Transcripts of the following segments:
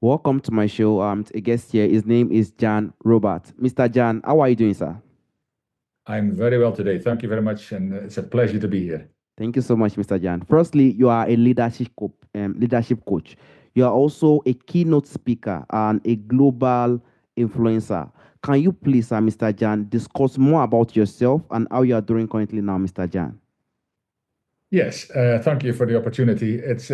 Welcome to my show. A guest here. His name is Jan Robert. Mr. Jan, how are you doing, sir? I'm very well today. Thank you very much, and it's a pleasure to be here. Thank you so much, Mr. Jan. Firstly, you are a leadership coach. You are also a keynote speaker and a global influencer. Can you please, Mr. Jan, discuss more about yourself and how you are doing currently now, Mr. Jan? Yes, thank you for the opportunity. It's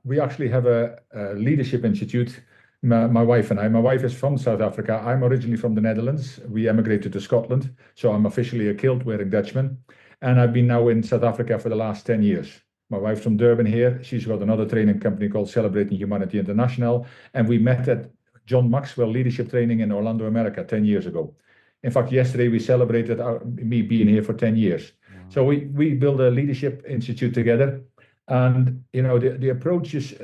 we actually have a leadership institute. My wife and I. My wife is from South Africa. I'm originally from the Netherlands. We emigrated to Scotland, so I'm officially a kilt-wearing Dutchman, and I've been now in South Africa for the last 10 years. My wife's from Durban here. She's got another training company called Celebrating Humanity International, and we met at John Maxwell Leadership Training in Orlando, America, 10 years ago. In fact, yesterday we celebrated me being here for 10 years. So Wow. we build a leadership institute together, and the approach is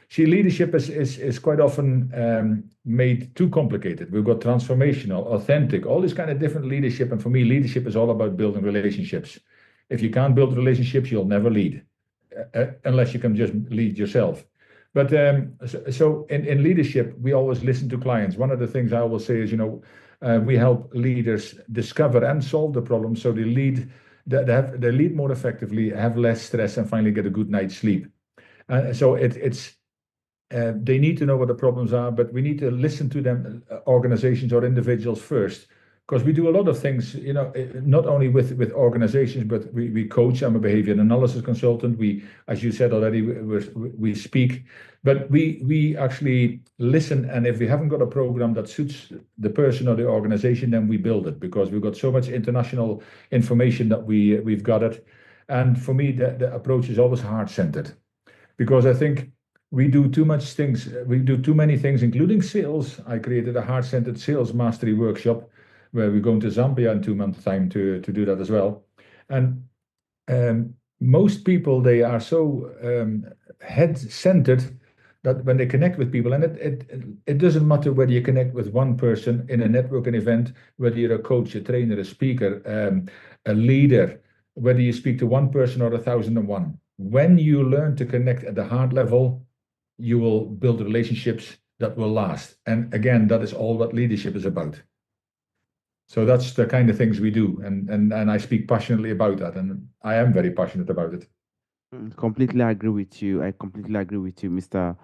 see leadership is quite often made too complicated. We've got transformational, authentic, all this kind of different leadership, and for me, leadership is all about building relationships. If you can't build relationships, you'll never lead, unless you can just lead yourself. But so in leadership, we always listen to clients. One of the things I will say is, we help leaders discover and solve the problem so they lead more effectively, have less stress, and finally get a good night's sleep. So it's they need to know what the problems are, but we need to listen to them, organizations or individuals first, because we do a lot of things, not only with organizations, but we coach. I'm a behavior analysis consultant. As you said already, we speak, but we actually listen. And if we haven't got a program that suits the person or the organization, then we build it because we've got so much international information that we've got it. And for me, the approach is always heart-centered because I think we do too much things. We do too many things, including sales. I created a heart-centered sales mastery workshop where we're going to Zambia in 2 months' time to do that as well. And most people, they are so head-centered that when they connect with people, and it doesn't matter whether you connect with one person in a networking event, whether you're a coach, a trainer, a speaker, a leader, whether you speak to one person or 1,001. When you learn to connect at the heart level, you will build relationships that will last. And again, that is all what leadership is about. So that's the kind of things we do, and I speak passionately about that, and I am very passionate about it. Completely agree with you. I completely agree with you, Mr.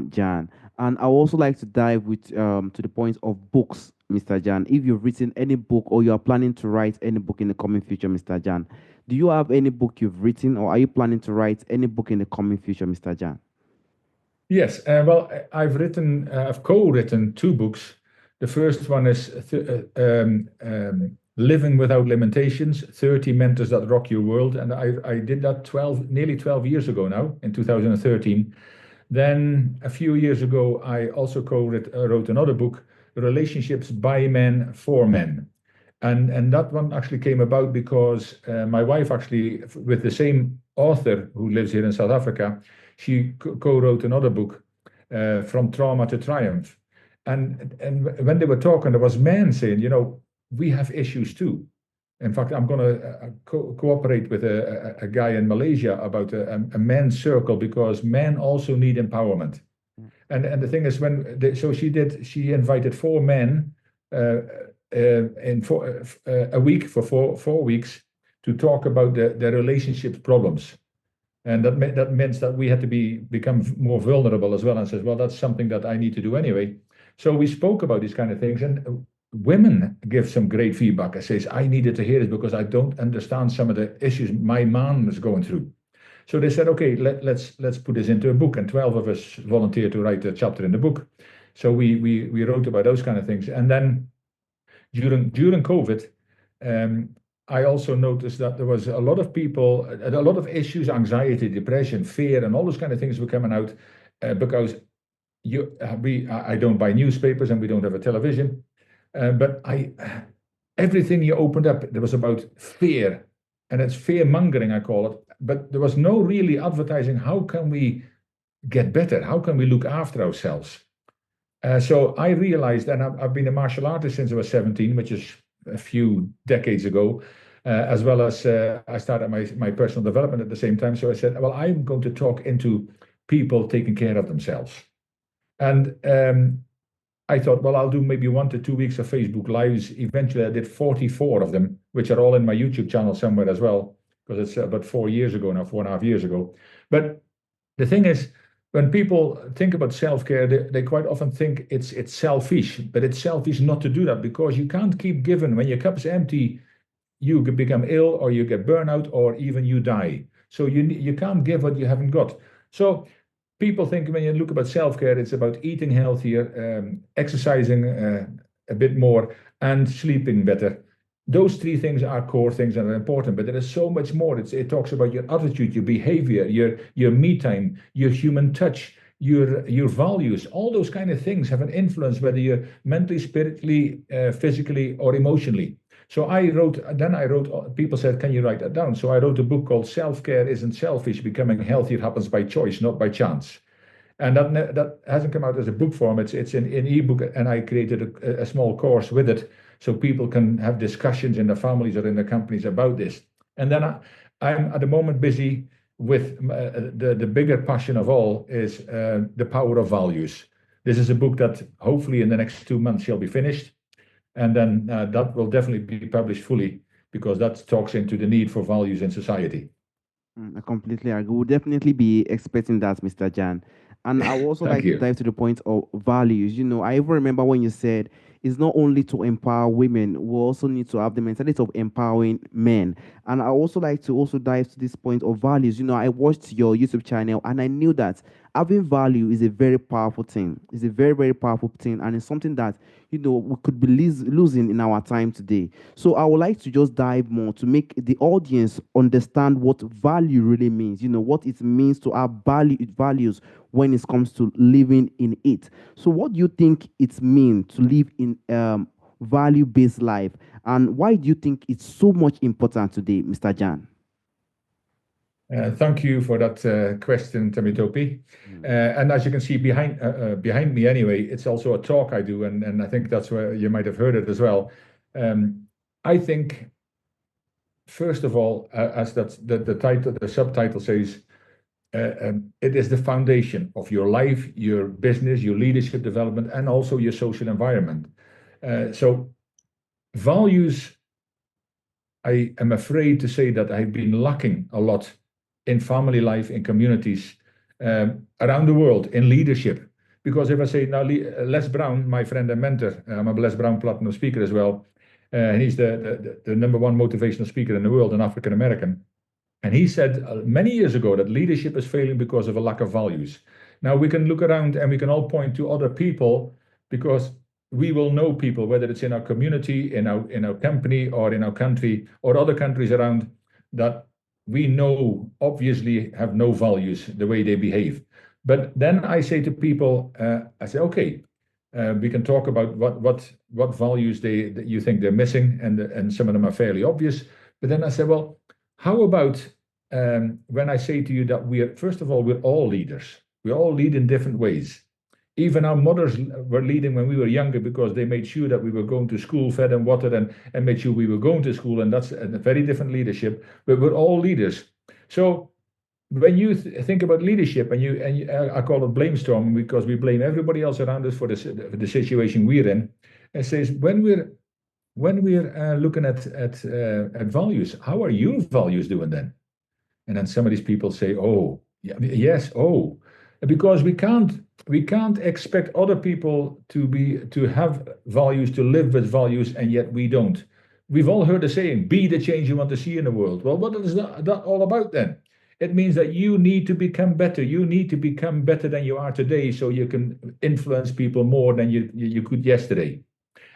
Jan. And I would also like to dive with to the point of books, Mr. Jan. If you've written any book or you are planning to write any book in the coming future, Mr. Jan, do you have any book you've written, or are you planning to write any book in the coming future, Mr. Jan? Yes, well, I've co-written two books. The first one is Living Without Limitations, 30 Mentors That Rock Your World. And I did that nearly 12 years ago now, in 2013. Then a few years ago, I also wrote another book, Relationships by Men for Men. And that one actually came about because my wife actually, with the same author who lives here in South Africa, she co-wrote another book, From Trauma to Triumph. And when they were talking, there was men saying, we have issues too. In fact, I'm going to cooperate with a guy in Malaysia about a men's circle because men also need empowerment. And the thing is, she invited four men uh, a week for 4 weeks to talk about their relationship problems. And that meant that we had to become more vulnerable as well. And says, well, that's something that I need to do anyway. So we spoke about these kind of things, and women give some great feedback. I says, I needed to hear it because I don't understand some of the issues my man was going through. So they said, okay, let's put this into a book, and 12 of us volunteered to write a chapter in the book. So we wrote about those kind of things, and then during COVID, I also noticed that there was a lot of people, a lot of issues, anxiety, depression, fear, and all those kind of things were coming out because I don't buy newspapers and we don't have a television, but everything you opened up, there was about fear, and it's fear mongering, I call it. But there was no really advertising. How can we get better? How can we look after ourselves? So I realized, and I've been a martial artist since I was 17, which is a few decades ago, as well as I started my personal development at the same time. So I said, well, I'm going to talk into people taking care of themselves. And I thought, well, I'll do maybe 1 to 2 weeks of Facebook Lives. Eventually, I did 44 of them, which are all in my YouTube channel somewhere as well, because it's about 4 years ago now, 4.5 years ago. But the thing is, when people think about self-care, they quite often think it's selfish, but it's selfish not to do that because you can't keep giving. When your cup's empty, you become ill or you get burnout or even you die. So you can't give what you haven't got. So people think when you look about self-care, it's about eating healthier, exercising a bit more, and sleeping better. Those three things are core things that are important, but there is so much more. It talks about your attitude, your behavior, your me time, your human touch, your values. All those kind of things have an influence whether you're mentally, spiritually, physically, or emotionally. So people said, can you write that down? So I wrote a book called Self-Care Isn't Selfish, Becoming Healthier Happens by Choice, Not by Chance. And that hasn't come out as a book form. It's in ebook, and I created a small course with it so people can have discussions in their families or in their companies about this. And then I'm at the moment busy with the bigger passion of all is the power of values. This is a book that hopefully in the next 2 months shall be finished. And then that will definitely be published fully because that talks into the need for values in society. I completely agree. We'll definitely be expecting that, Mr. Jan. And I would also Thank like to you. dive to the point of values. I even remember when you said it's not only to empower women, we also need to have the mentality of empowering men. And I also like to also dive to this point of values. I watched your YouTube channel and I knew that having value is a very powerful thing. It's a very, very powerful thing. And it's something that, we could be losing in our time today. So I would like to just dive more to make the audience understand what value really means, what it means to have values when it comes to living in it. So what do you think it means to live in value-based life? And why do you think it's so much important today, Mr. Jan? Thank you for that question, Temitope. Mm. And as you can see behind me anyway, it's also a talk I do, and I think that's where you might have heard it as well. I think, first of all, as the subtitle says, it is the foundation of your life, your business, your leadership development, and also your social environment. So values, I am afraid to say that I've been lacking a lot in family life, in communities around the world, in leadership. Because if I say now, Les Brown, my friend and mentor, I'm a Les Brown Platinum speaker as well, and he's the number one motivational speaker in the world, an African American. And he said many years ago that leadership is failing because of a lack of values. Now we can look around and we can all point to other people because we will know people, whether it's in our community, in our company, or in our country, or other countries around, that we know obviously have no values the way they behave. But then I say to people, I say, okay, we can talk about what values that you think they're missing, and some of them are fairly obvious. But then I say, well, how about when I say to you that first of all, we're all leaders. We all lead in different ways. Even our mothers were leading when we were younger because they made sure that we were going to school, fed and watered, and made sure we were going to school. And that's a very different leadership. But we're all leaders. So when you think about leadership, I call it blame storming because we blame everybody else around us for the situation we're in. It says when we're looking at values, how are your values doing then? And then some of these people say, "Oh, yeah, yes, oh," because we can't expect other people to have values, to live with values, and yet we don't. We've all heard the saying, "Be the change you want to see in the world." Well, what is that all about then? It means that you need to become better. You need to become better than you are today, so you can influence people more than you could yesterday.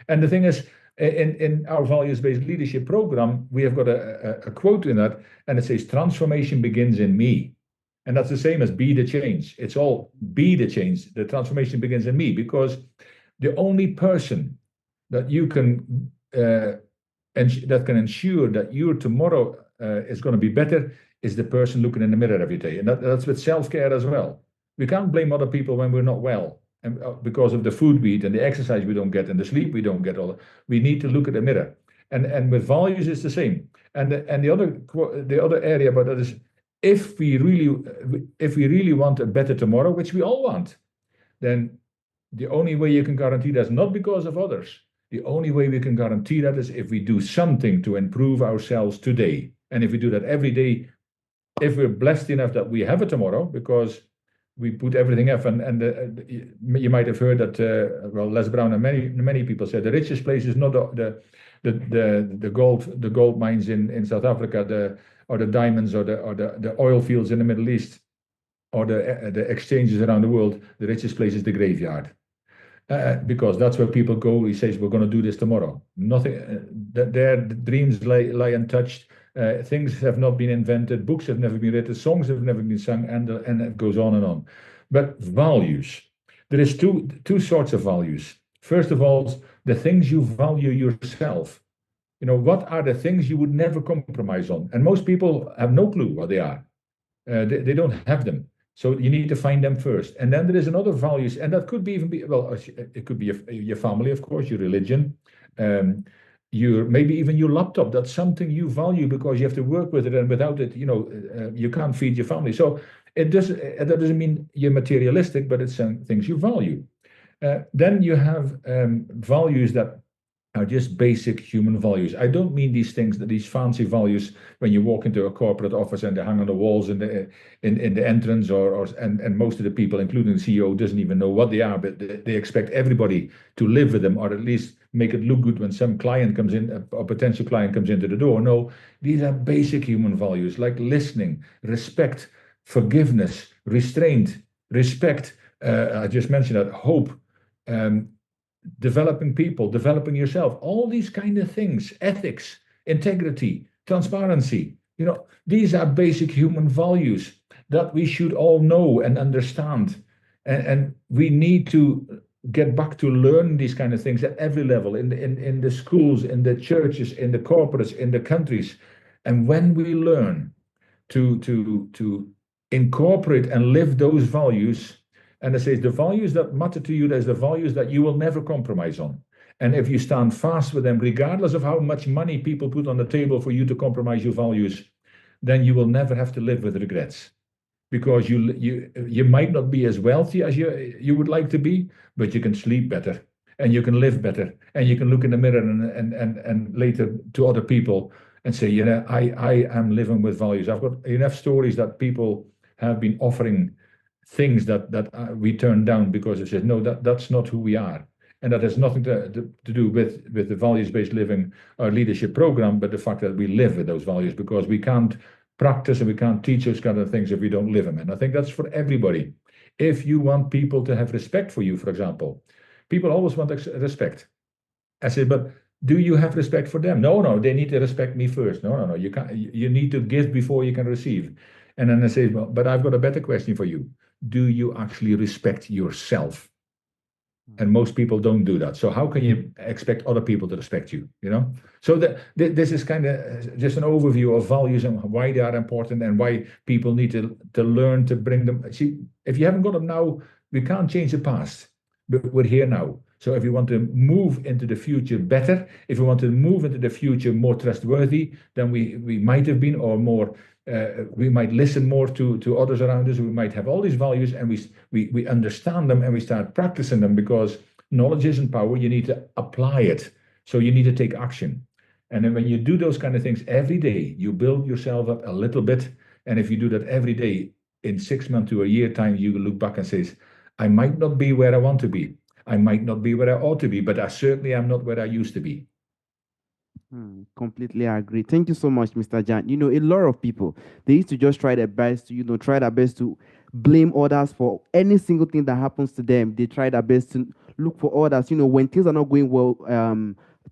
And the thing is, in our values-based leadership program, we have got a quote in that, and it says, "Transformation begins in me." And that's the same as be the change. It's all be the change. The transformation begins in me because the only person that you can that can ensure that your tomorrow is going to be better is the person looking in the mirror every day. And that's with self-care as well. We can't blame other people when we're not well, and because of the food we eat and the exercise we don't get and the sleep we don't get. We need to look at the mirror. And with values, it's the same. And the other area about that is, if we really want a better tomorrow, which we all want, then The only way you can guarantee that is not because of others. The only way we can guarantee that is if we do something to improve ourselves today. And if we do that every day, if we're blessed enough that we have a tomorrow, because we put everything up, you might have heard that well, Les Brown and many people said the richest place is not the gold mines in South Africa, or the diamonds, or the oil fields in the Middle East, or the exchanges around the world. The richest place is the graveyard. Because that's where people go. He says, we're going to do this tomorrow. Nothing, their dreams lie untouched. Things have not been invented. Books have never been written. Songs have never been sung, and it goes on and on. But values, there is two sorts of values. First of all, the things you value yourself. What are the things you would never compromise on? And most people have no clue what they are. They don't have them. So you need to find them first. And then there is another values, and that could be well, it could be your family, of course, your religion, maybe even your laptop. That's something you value because you have to work with it, and without it, you can't feed your family. So that doesn't mean you're materialistic, but it's some things you value. Then you have values that are just basic human values. I don't mean these fancy values when you walk into a corporate office and they hang on the walls in the entrance, and most of the people, including the CEO, doesn't even know what they are, but they expect everybody to live with them, or at least make it look good when some client comes in, a potential client comes into the door. No, these are basic human values like listening, respect, forgiveness, restraint, respect. I just mentioned that, hope. Developing people, developing yourself, all these kind of things, ethics, integrity, transparency. These are basic human values that we should all know and understand. And we need to get back to learn these kind of things at every level, in the schools, in the churches, in the corporates, in the countries. And when we learn to incorporate and live those values, and it says the values that matter to you, there's the values that you will never compromise on. And if you stand fast with them, regardless of how much money people put on the table for you to compromise your values, then you will never have to live with regrets. Because you might not be as wealthy as you would like to be, but you can sleep better, and you can live better, and you can look in the mirror and later to other people and say, I am living with values. I've got enough stories that people have been offering things that we turn down because it says, no, that's not who we are. And that has nothing to do with the values-based living or leadership program, but the fact that we live with those values, because we can't practice and we can't teach those kind of things if we don't live them. And I think that's for everybody. If you want people to have respect for you, for example, people always want respect. I say, but do you have respect for them? No, they need to respect me first. No, you can't. You need to give before you can receive. And then I say, well, but I've got a better question for you. Do you actually respect yourself? And most people don't do that. So how can you expect other people to respect you? So this is kind of just an overview of values and why they are important, and why people need to learn to bring them. See, if you haven't got them now, we can't change the past, but we're here now. So if you want to move into the future better, if we want to move into the future more trustworthy than we might have been, or more, we might listen more to others around us. We might have all these values, and we understand them, and we start practicing them, because knowledge isn't power. You need to apply it. So you need to take action. And then when you do those kind of things every day, you build yourself up a little bit. And if you do that every day, in 6 months to a year time, you look back and says, I might not be where I want to be. I might not be where I ought to be, but I certainly am not where I used to be. Completely agree. Thank you so much, Mr. Jan. A lot of people, they used to just try their best to, try their best to blame others for any single thing that happens to them. They try their best to look for others. When things are not going well,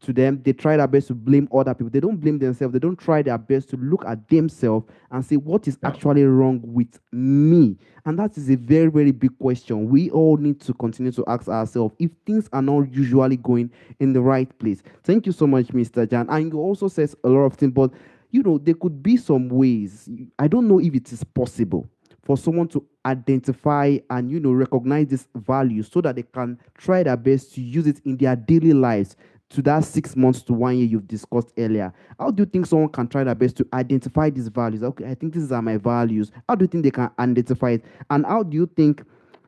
to them, they try their best to blame other people. They don't blame themselves. They don't try their best to look at themselves and say, what is actually wrong with me? And that is a very, very big question. We all need to continue to ask ourselves if things are not usually going in the right place. Thank you so much, Mr. Jan. And you also says a lot of things, but there could be some ways. I don't know if it is possible for someone to identify and recognize this value so that they can try their best to use it in their daily lives, to that 6 months to 1 year you've discussed earlier. How do you think someone can try their best to identify these values? Okay, I think these are my values. How do you think they can identify it? And how do you think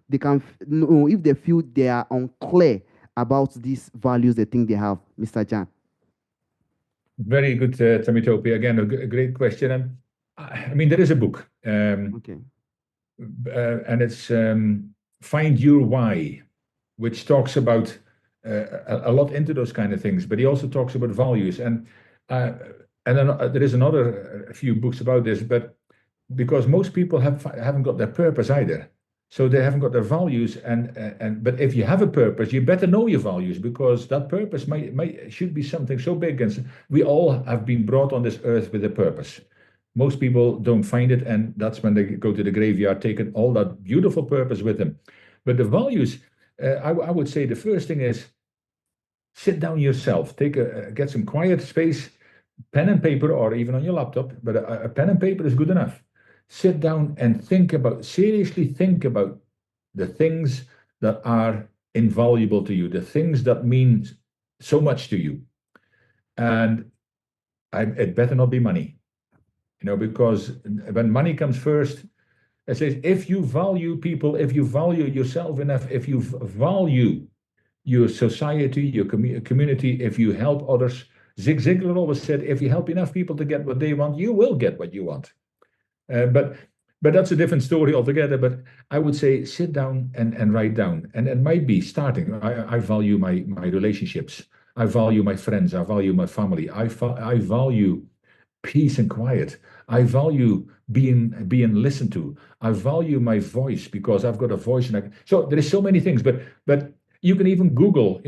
they can know if they feel they are unclear about these values they think they have, Mr. Jan? Very good, Temitope. Again, a great question. And I mean, there is a book, Okay. and it's Find Your Why, which talks about a lot into those kind of things. But he also talks about values, uh, and then there is another a few books about this. But because most people haven't got their purpose either, so they haven't got their values. And but if you have a purpose, you better know your values, because that purpose might should be something so big. And we all have been brought on this earth with a purpose. Most people don't find it, and that's when they go to the graveyard, taking all that beautiful purpose with them. But the values, I would say the first thing is sit down yourself, get some quiet space, pen and paper, or even on your laptop, but a pen and paper is good enough. Sit down and seriously think about the things that are invaluable to you, the things that mean so much to you. And it better not be money, because when money comes first, it says if you value people, if you value yourself enough, if you value your society, your community, if you help others. Zig Ziglar always said, if you help enough people to get what they want, you will get what you want. But that's a different story altogether. But I would say sit down and write down. And it might be starting. I value my relationships. I value my friends. I value my family. I value peace and quiet. I value being listened to. I value my voice because I've got a voice, so there is so many things. But you can even Google,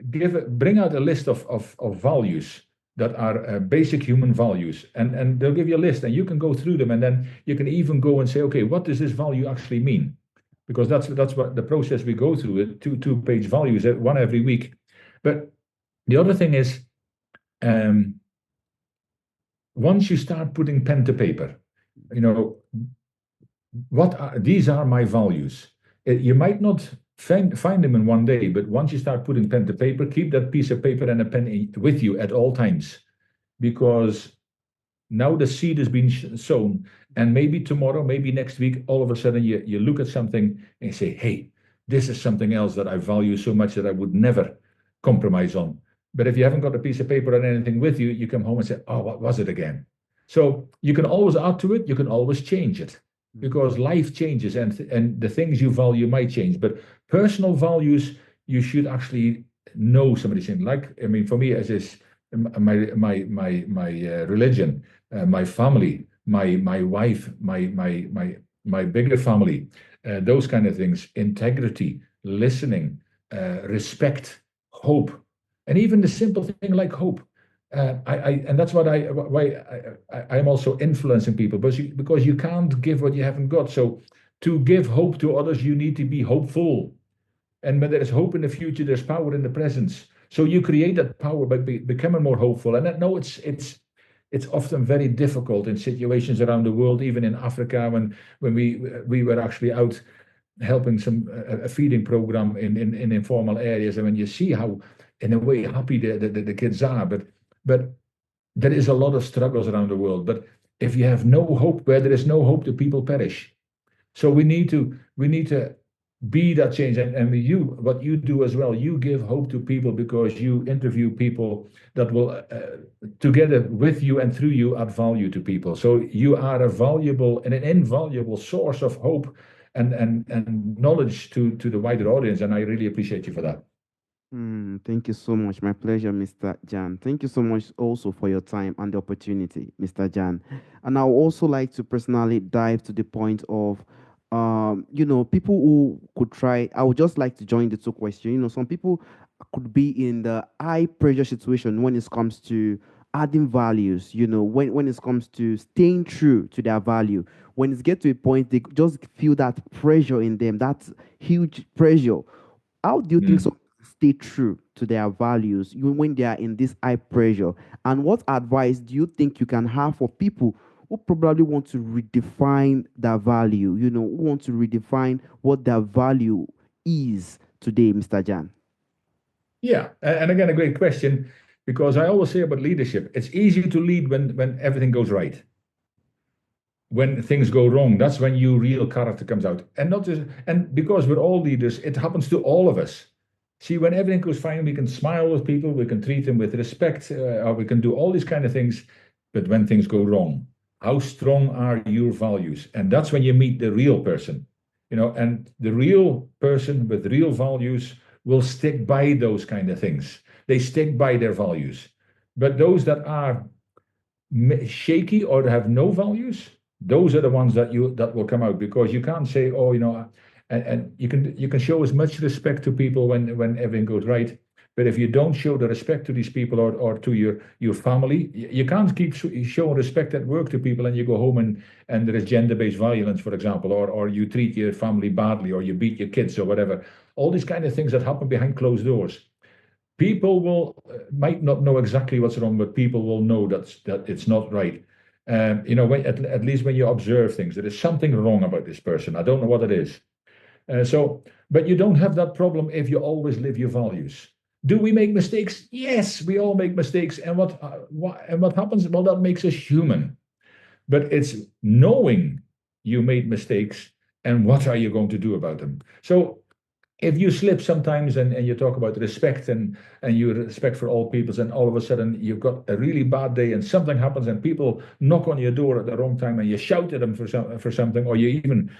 bring out a list of values that are basic human values, and they'll give you a list, and you can go through them, and then you can even go and say, okay, what does this value actually mean? Because that's what the process we go through. Two-page values, one every week. But the other thing is, once you start putting pen to paper, these are my values. You might not find them in one day, but once you start putting pen to paper, keep that piece of paper and a pen with you at all times, because now the seed has been sown, and maybe tomorrow, maybe next week, all of a sudden you look at something and you say, hey, this is something else that I value so much that I would never compromise on. But if you haven't got a piece of paper or anything with you, you come home and say, oh, what was it again? So you can always add to it, you can always change it, because life changes, and the things you value might change. But personal values, you should actually know somebody's in. Like, I mean, for me, as is my religion, my family, my wife, my bigger family, those kind of things, integrity, listening, respect, hope, and even the simple thing like hope. And that's why I'm also influencing people, because you can't give what you haven't got. So to give hope to others, you need to be hopeful. And when there is hope in the future, there's power in the presence. So you create that power by becoming more hopeful. And I know it's often very difficult in situations around the world, even in Africa, when we were actually out helping a feeding program in informal areas, and when you see how, in a way, happy the kids are, but there is a lot of struggles around the world. But if you have no hope, where there is no hope, the people perish. So we need to be that change. And what you do as well, you give hope to people, because you interview people that will, together with you and through you, add value to people. So you are a valuable and an invaluable source of hope and knowledge to the wider audience. And I really appreciate you for that. Thank you so much. My pleasure, Mr. Jan. Thank you so much also for your time and the opportunity, Mr. Jan. And I would also like to personally dive to the point of, people who could try. I would just like to join the two questions. Some people could be in the high pressure situation when it comes to adding values, when it comes to staying true to their value. When it gets to a point, they just feel that pressure in them, that huge pressure. How do you think so? Stay true to their values when they are in this high pressure? And what advice do you think you can have for people who probably want to redefine their value, who want to redefine what their value is today, Mr. Jan? Yeah, and again, a great question, because I always say about leadership, it's easy to lead when everything goes right. when things go wrong, that's when your real character comes out. And not just, and because we're all leaders, it happens to all of us. See, when everything goes fine, we can smile with people, we can treat them with respect, or we can do all these kind of things. But when things go wrong, how strong are your values? And that's when you meet the real person, and the real person with real values will stick by those kind of things. They stick by their values. But those that are shaky or have no values, those are the ones that will come out, because you can't say, oh, and you can show as much respect to people when everything goes right. But if you don't show the respect to these people, or to your family, you can't keep showing respect at work to people, and you go home and there is gender-based violence, for example, or you treat your family badly, or you beat your kids or whatever. All these kind of things that happen behind closed doors. People might not know exactly what's wrong, but people will know that it's not right. At least when you observe things, there is something wrong about this person. I don't know what it is. But you don't have that problem if you always live your values. Do we make mistakes? Yes, we all make mistakes. And what happens? Well, that makes us human. But it's knowing you made mistakes and what are you going to do about them. So if you slip sometimes, and you talk about respect and you respect for all peoples, and all of a sudden you've got a really bad day and something happens and people knock on your door at the wrong time and you shout at them for something, or you even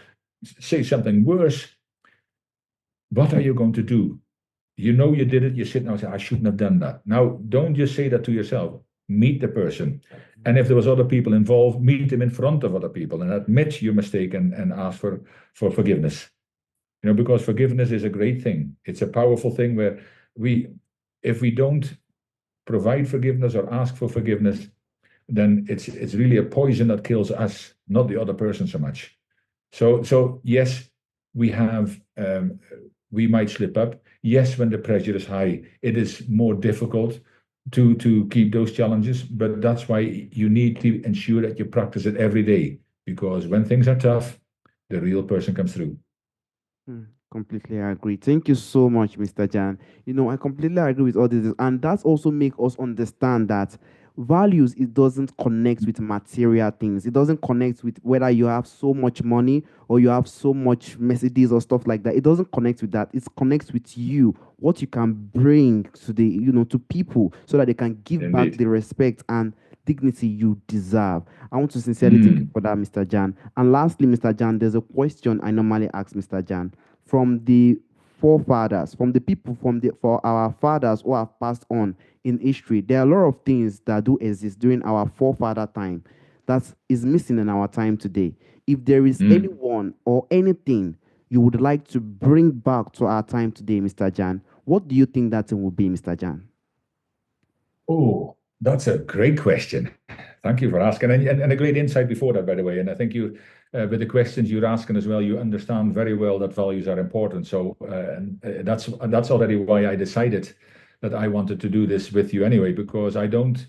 say something worse, what are you going to do? You know you did it, you sit now and say, I shouldn't have done that. Now, don't just say that to yourself. Meet the person. And if there was other people involved, meet them in front of other people and admit your mistake and ask for forgiveness. Because forgiveness is a great thing. It's a powerful thing where if we don't provide forgiveness or ask for forgiveness, then it's really a poison that kills us, not the other person so much. So yes, we might slip up. Yes, when the pressure is high, it is more difficult to keep those challenges. But that's why you need to ensure that you practice it every day, because when things are tough, the real person comes through. Completely agree. Thank you so much, Mr. Jan. I completely agree with all this, and that's also make us understand that values, it doesn't connect with material things. It doesn't connect with whether you have so much money or you have so much Mercedes or stuff like that. It doesn't connect with that. It connects with you, what you can bring to to people, so that they can give back Indeed. the respect and dignity you deserve. I want to sincerely thank you for that, Mr. Jan. And lastly, Mr. Jan, there's a question I normally ask Mr. Jan. From the forefathers, from the people, for our fathers who have passed on in history, there are a lot of things that do exist during our forefather time that is missing in our time today. If there is anyone or anything you would like to bring back to our time today, Mr. Jan, what do you think that thing will be, Mr. Jan? Oh, that's a great question. Thank you for asking, and a great insight before that, by the way. And I think with the questions you're asking as well, you understand very well that values are important. So, that's already why I decided that I wanted to do this with you anyway, because I don't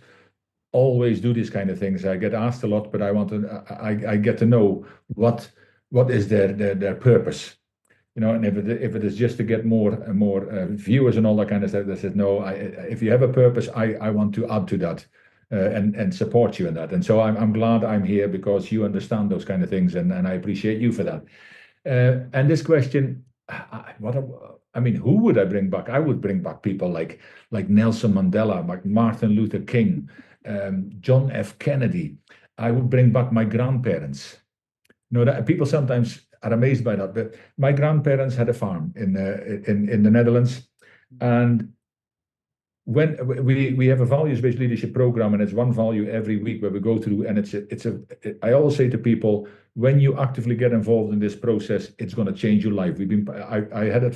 always do these kind of things. I get asked a lot, but I get to know what is their purpose. And if it is just to get more and more viewers and all that kind of stuff, they said, no, if you have a purpose, I want to add to that and support you in that. And so I'm glad I'm here, because you understand those kind of things, and I appreciate you for that. And this question, who would I bring back? I would bring back people like Nelson Mandela, like Martin Luther King, John F. Kennedy. I would bring back my grandparents. That people sometimes are amazed by that, but my grandparents had a farm in the Netherlands, and when we have a values-based leadership program, and it's one value every week where we go through, and I always say to people, when you actively get involved in this process, it's going to change your life. I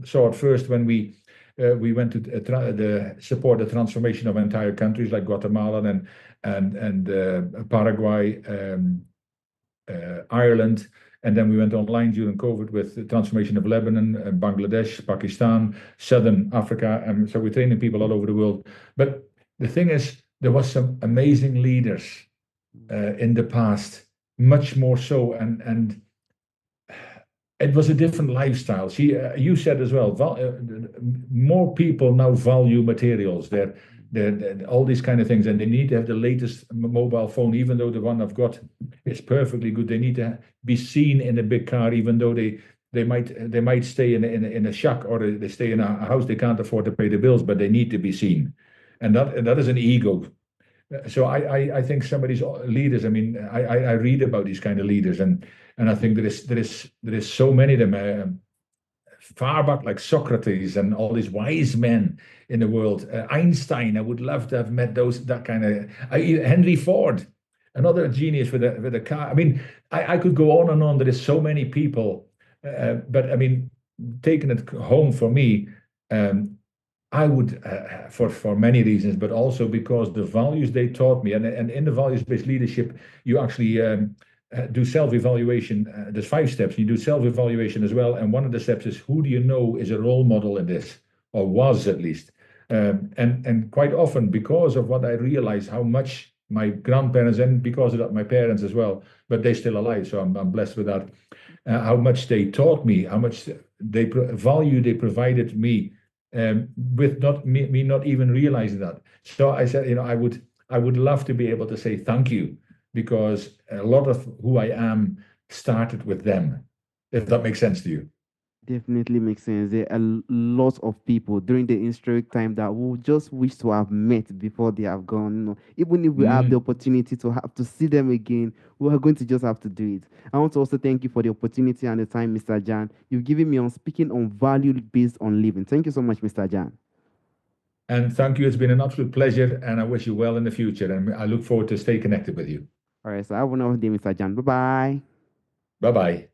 saw it first when we went to support the transformation of entire countries like Guatemala and Paraguay, Ireland, and then we went online during COVID with the transformation of Lebanon, Bangladesh, Pakistan, Southern Africa, and so we're training people all over the world. But the thing is, there was some amazing leaders in the past, much more so, and it was a different lifestyle. See, you said as well, more people now value materials. all these kind of things, and they need to have the latest mobile phone, even though the one I've got is perfectly good. They need to be seen in a big car, even though they might stay in a shack, or they stay in a house they can't afford to pay the bills, but they need to be seen, and that is an ego. So I think some of these leaders. I mean, I read about these kind of leaders, and I think there is so many of them. Far back, like Socrates and all these wise men in the world. Einstein, I would love to have met that kind of. Henry Ford, another genius with a car. I mean, I could go on and on. There is so many people, but I mean, taking it home for me, I would, for many reasons, but also because the values they taught me, and in the values-based leadership, you actually do self-evaluation. There's 5 steps. You do self-evaluation as well, and one of the steps is, who do you know is a role model in this, or was at least. And quite often, because of what I realized, how much my grandparents, and because of that, my parents as well, but they're still alive, so I'm blessed with that. How much they taught me, how much value they provided me, with not me not even realizing that. So I said, I would love to be able to say thank you, because a lot of who I am started with them, if that makes sense to you. Definitely makes sense. There are lots of people during the historic time that we just wish to have met before they have gone. Even if we have the Mm. opportunity to have to see them again, we are going to just have to do it. I want to also thank you for the opportunity and the time, Mr. Jan. You've given me on speaking on value based on living. Thank you so much, Mr. Jan. And thank you. It's been an absolute pleasure, and I wish you well in the future. And I look forward to stay connected with you. All right, so have a wonderful day, Mr. Jan. Bye bye. Bye bye.